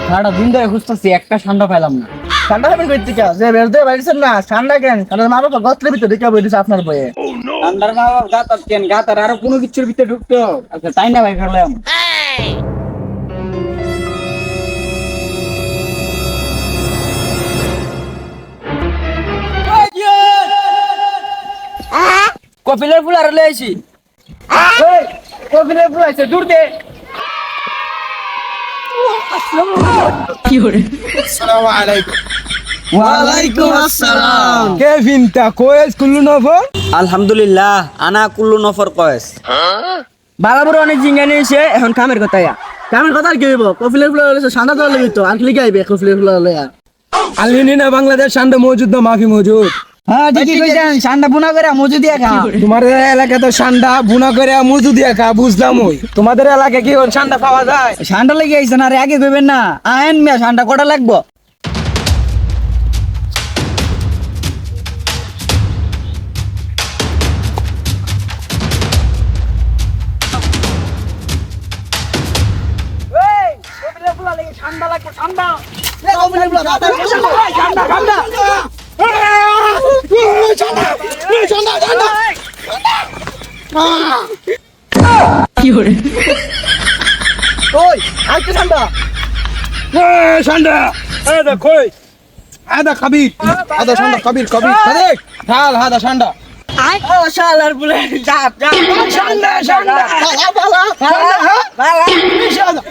সারাটা দিন ধরে খুঁজতেছি, একটা ঠান্ডা পাইলাম না। ঠান্ডা খাবেন কই থেকে? যে বের দিয়ে বাইরেছেন না, ঠান্ডা কেন? ঠান্ডা মা বাবা গত্রের ভিতরে ঢুকে বইছে আপনার বইয়ে। ঠান্ডার মা বাবা গাতার কেন, গাতার আরো কোনো কিছুর ভিতরে ঢুকতো। আচ্ছা তাই না ভাই, ফেললাম। কপিলের ফুল আর লইছি। এই কফিলে পুরাইছে দূর দে। আসসালামু আলাইকুম। ওয়ালাইকুম আসসালাম। কেভিনটা কোয়েস কুল্লু নফর। আলহামদুলিল্লাহ, আনা কুল্লু নফর কয়েস। বালাবুর অনেক জিঙ্গা নিয়েছে, এখন কামের কথা। কেমন কথা কি হইব? কফিলের ফুল হইছে ঠান্ডা তো লাগি তো। আর কি গাইবে কফিলের ফুল লয়া? আলহিনী না বাংলাদেশ ঠান্ডা মজুদ না মাফি মজুদ? হ্যাঁ ঠিকই কইছেন, ঠান্ডা বুনা করে মজুদ দিয়া খা। তোমাদের এলাকায় তো ঠান্ডা বুনা করে মজুদ দিয়া খা, বুঝলাম। ওই তোমাদের এলাকায় কি ঠান্ডা পাওয়া যায়? ঠান্ডা লেগে আইছেন, আর আগে কইবেন না। আইন মিয়া, ঠান্ডা কটা লাগবো? ঠান্ডা লাগবে, ঠান্ডা। কফিলের ফুল ঠান্ডা ঠান্ডা। ওই আইতে ঠান্ডা। ঠান্ডা আদা কই আদা কবির, আদা ঠান্ডা কবির কবির দেখ ঢাল আদা ঠান্ডা। ও শালার বুলে যা যা। ঠান্ডা ঠান্ডা বালা বালা বালা। বালা।